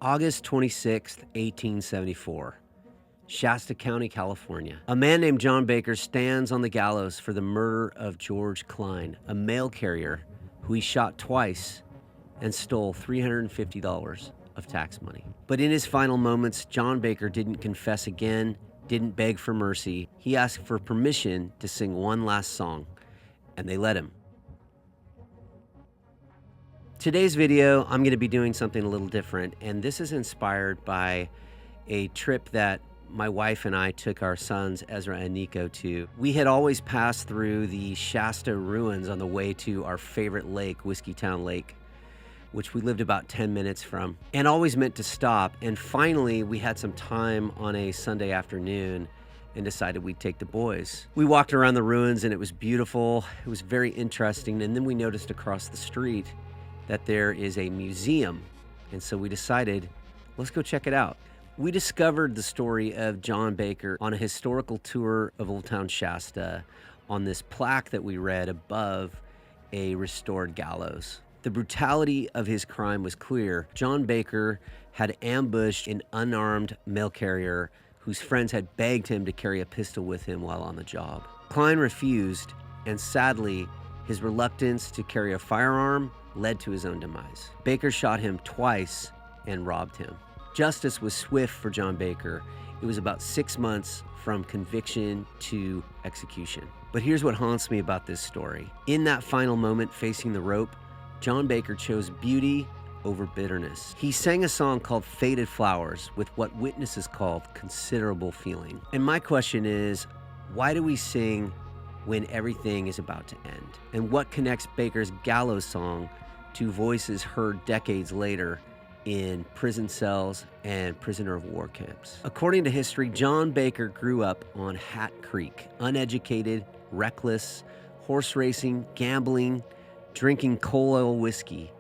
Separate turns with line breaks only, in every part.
August 26th, 1874. Shasta County, California. A man named John Baker stands on the gallows for the murder of George Klein, a mail carrier who he shot twice and stole $350 of tax money. But in his final moments, John Baker didn't confess again, didn't beg for mercy. He asked for permission to sing one last song, and they let him. Today's video, I'm going to be doing something a little different, and this is inspired by a trip that my wife and I took our sons, Ezra and Nico, to. We had always passed through the Shasta ruins on the way to our favorite lake, Whiskeytown Lake, which we lived about 10 minutes from, and always meant to stop. And finally, we had some time on a Sunday afternoon and decided we'd take the boys. We walked around the ruins and it was beautiful. It was very interesting. And then we noticed across the street that there is a museum. And so we decided, let's go check it out. We discovered the story of John Baker on a historical tour of Old Town Shasta on this plaque that we read above a restored gallows. The brutality of his crime was clear. John Baker had ambushed an unarmed mail carrier whose friends had begged him to carry a pistol with him while on the job. Klein refused, and sadly, his reluctance to carry a firearm led to his own demise. Baker shot him twice and robbed him. Justice was swift for John Baker. It was about 6 months from conviction to execution. But here's what haunts me about this story. In that final moment facing the rope, John Baker chose beauty over bitterness. He sang a song called Faded Flowers with what witnesses called considerable feeling. And my question is, why do we sing when everything is about to end? And what connects Baker's Gallows song to voices heard decades later in prison cells and prisoner of war camps? According to history, John Baker grew up on Hat Creek, uneducated, reckless, horse racing, gambling, drinking coal oil whiskey.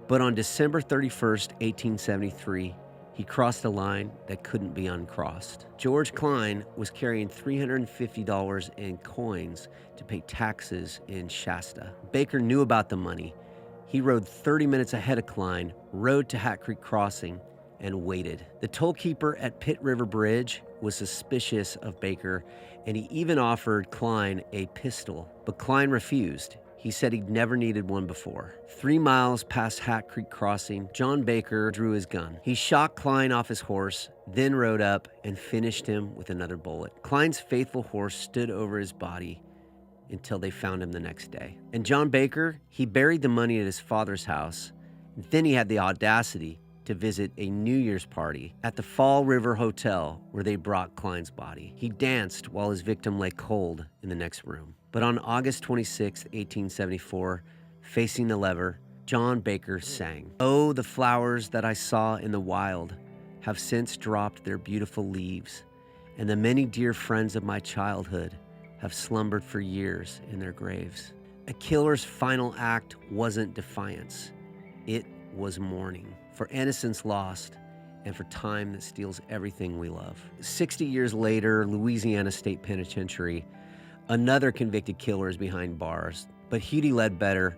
But on December 31st, 1873, he crossed a line that couldn't be uncrossed. George Klein was carrying $350 in coins to pay taxes in Shasta. Baker knew about the money. He rode 30 minutes ahead of Klein, rode to Hat Creek Crossing, and waited. The tollkeeper at Pitt River Bridge was suspicious of Baker, and he even offered Klein a pistol, but Klein refused. He said he'd never needed one before. 3 miles past Hat Creek Crossing, John Baker drew his gun. He shot Klein off his horse, then rode up and finished him with another bullet. Klein's faithful horse stood over his body until they found him the next day. And John Baker, he buried the money at his father's house. Then he had the audacity to visit a New Year's party at the Fall River Hotel where they brought Klein's body. He danced while his victim lay cold in the next room. But on August 26, 1874, facing the lever, John Baker sang, "Oh, the flowers that I saw in the wild have since dropped their beautiful leaves, and the many dear friends of my childhood have slumbered for years in their graves." A killer's final act wasn't defiance. It was mourning for innocence lost and for time that steals everything we love. 60 years later, Louisiana State Penitentiary, another convicted killer is behind bars, but Hughie Ledbetter,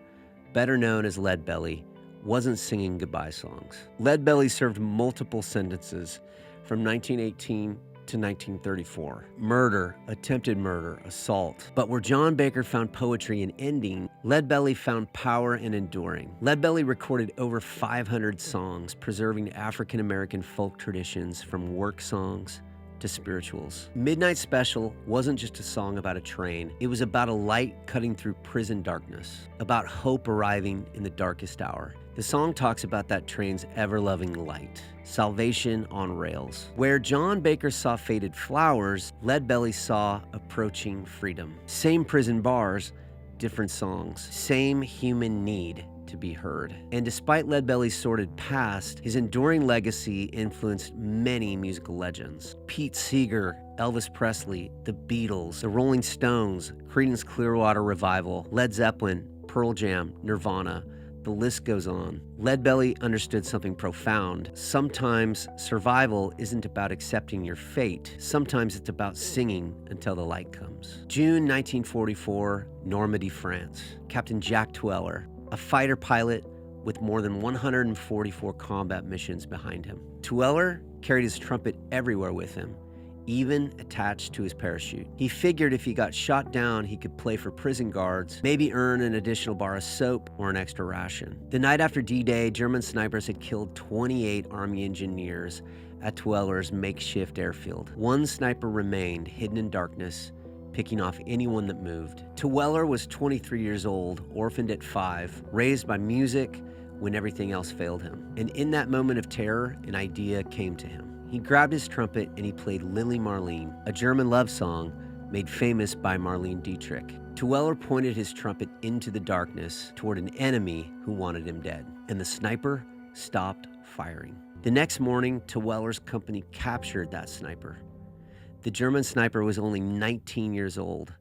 better known as Leadbelly, wasn't singing goodbye songs. Leadbelly served multiple sentences from 1918 to 1934. Murder, attempted murder, assault. But where John Baker found poetry in ending, Leadbelly found power in enduring. Leadbelly recorded over 500 songs, preserving African American folk traditions from work songs to spirituals. Midnight Special wasn't just a song about a train. It was about a light cutting through prison darkness, about hope arriving in the darkest hour. The song talks about that train's ever-loving light, salvation on rails. Where John Baker saw faded flowers, Leadbelly saw approaching freedom. Same prison bars, different songs. Same human need to be heard. And despite Leadbelly's sordid past, his enduring legacy influenced many musical legends. Pete Seeger, Elvis Presley, the Beatles, the Rolling Stones, Creedence Clearwater Revival, Led Zeppelin, Pearl Jam, Nirvana. The list goes on. Leadbelly understood something profound. Sometimes survival isn't about accepting your fate. Sometimes it's about singing until the light comes. June 1944, Normandy, France. Captain Jack Tueller, a fighter pilot with more than 144 combat missions behind him. Tueller carried his trumpet everywhere with him, even attached to his parachute. He figured if he got shot down, he could play for prison guards, maybe earn an additional bar of soap or an extra ration. The night after D-Day, German snipers had killed 28 Army engineers at Tueller's makeshift airfield. One sniper remained, hidden in darkness, picking off anyone that moved. Tueller was 23 years old, orphaned at 5, raised by music when everything else failed him. And in that moment of terror, an idea came to him. He grabbed his trumpet and he played Lily Marlene, a German love song made famous by Marlene Dietrich. Tueller pointed his trumpet into the darkness toward an enemy who wanted him dead, and the sniper stopped firing. The next morning, Tueller's company captured that sniper. The German sniper was only 19 years old,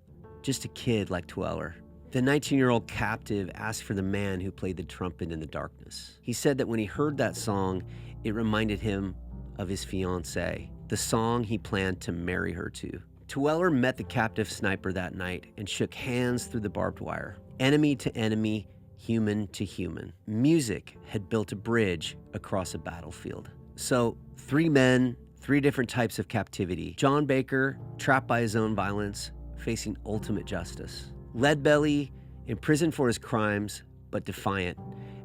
just a kid like Tueller. The 19-year-old captive asked for the man who played the trumpet in the darkness. He said that when he heard that song, it reminded him of his fiancée, the song he planned to marry her to. Tueller met the captive sniper that night and shook hands through the barbed wire. Enemy to enemy, human to human. Music had built a bridge across a battlefield. So 3 men, 3 different types of captivity. John Baker, trapped by his own violence, facing ultimate justice. Leadbelly, imprisoned for his crimes, but defiant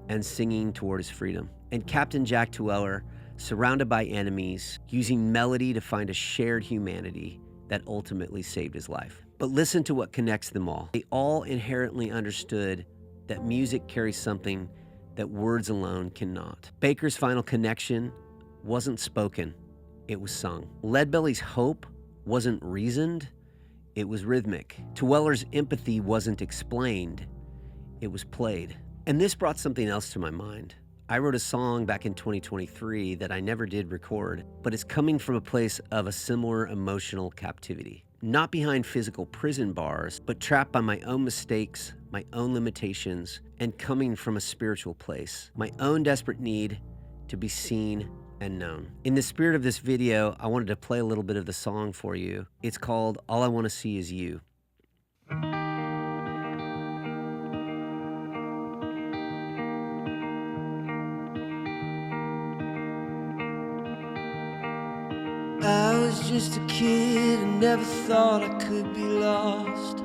and singing toward his freedom. And Captain Jack Tueller, surrounded by enemies, using melody to find a shared humanity that ultimately saved his life. But listen to what connects them all. They all inherently understood that music carries something that words alone cannot. Baker's final connection wasn't spoken, it was sung. Leadbelly's hope wasn't reasoned, it was rhythmic. Tueller's empathy wasn't explained, it was played. And this brought something else to my mind. I wrote a song back in 2023 that I never did record, but it's coming from a place of a similar emotional captivity. Not behind physical prison bars, but trapped by my own mistakes, my own limitations, and coming from a spiritual place. My own desperate need to be seen and known. In the spirit of this video, I wanted to play a little bit of the song for you. It's called All I Want to See Is You. I was just a kid and never thought I could be lost.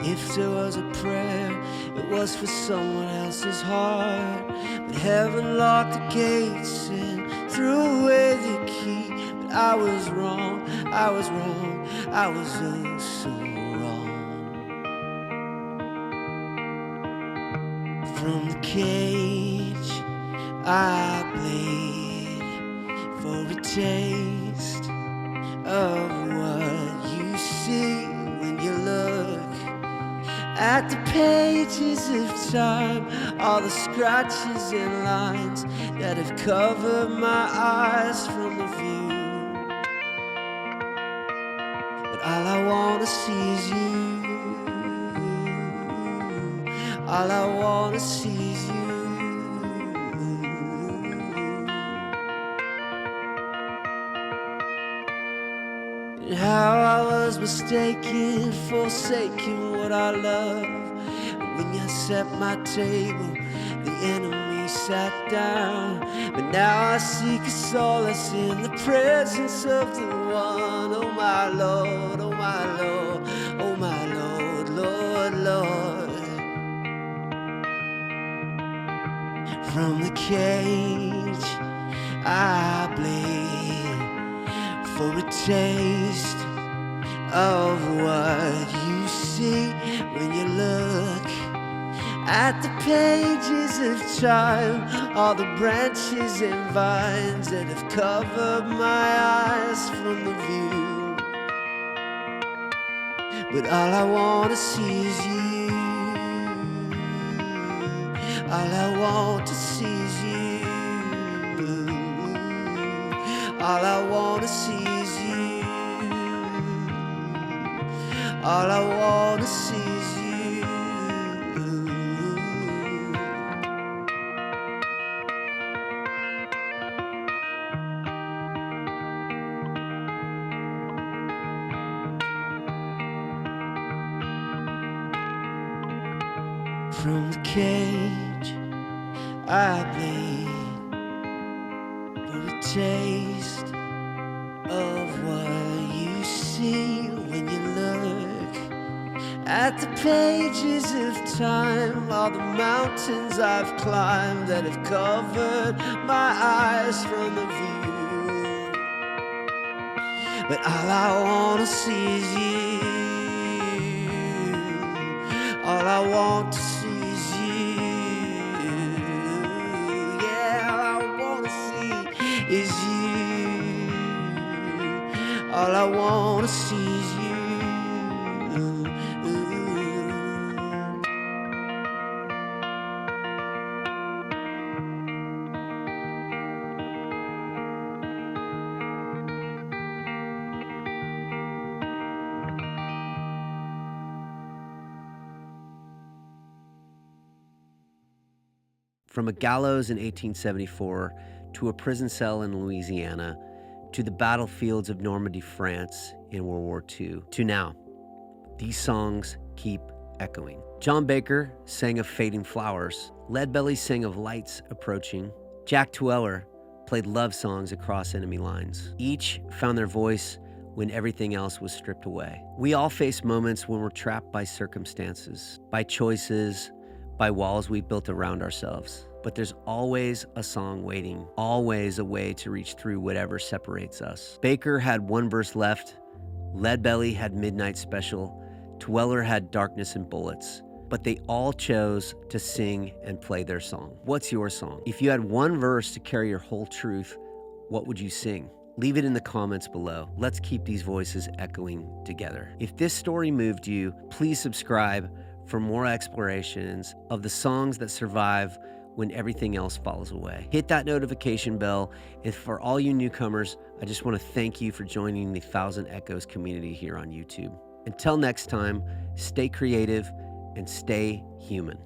If there was a prayer, it was for someone else's heart. But heaven locked the gates and threw away the key. But I was wrong, I was wrong, I was oh so wrong. From the cage I played for a taste of what you see when you look at the pages of time, all the scratches and lines that have covered my eyes from the view. But all I want to see is you. All I want to see is you. And how I was mistaken, forsaking what I love. And when you set my table, the enemy sat down. But now I seek a solace in the presence of the one. Oh my Lord, oh my Lord, oh my Lord, Lord, Lord. From the cage I bleed for a taste of what you see when you look at the pages of time, all the branches and vines that have covered my eyes from the view. But all I want to see is you. All I want to see is you. All I want to see is you. All I want to see is you. From the cage I bleed for a taste of what you see when you look at the pages of time, all the mountains I've climbed that have covered my eyes from the view. But all I wanna see is you. All I want to see is you. Yeah, all I wanna see is you. All I wanna see is you. From a gallows in 1874 to a prison cell in Louisiana to the battlefields of Normandy, France in World War II to now, these songs keep echoing. John Baker sang of fading flowers. Leadbelly sang of lights approaching. Jack Tueller played love songs across enemy lines. Each found their voice when everything else was stripped away. We all face moments when we're trapped by circumstances, by choices, by walls we built around ourselves. But there's always a song waiting, always a way to reach through whatever separates us. Baker had one verse left, Leadbelly had Midnight Special, Tueller had Darkness and Bullets, but they all chose to sing and play their song. What's your song? If you had one verse to carry your whole truth, what would you sing? Leave it in the comments below. Let's keep these voices echoing together. If this story moved you, please subscribe for more explorations of the songs that survive when everything else falls away. Hit that notification bell, and for all you newcomers, I just want to thank you for joining the Thousand Echoes community here on YouTube. Until next time, stay creative and stay human.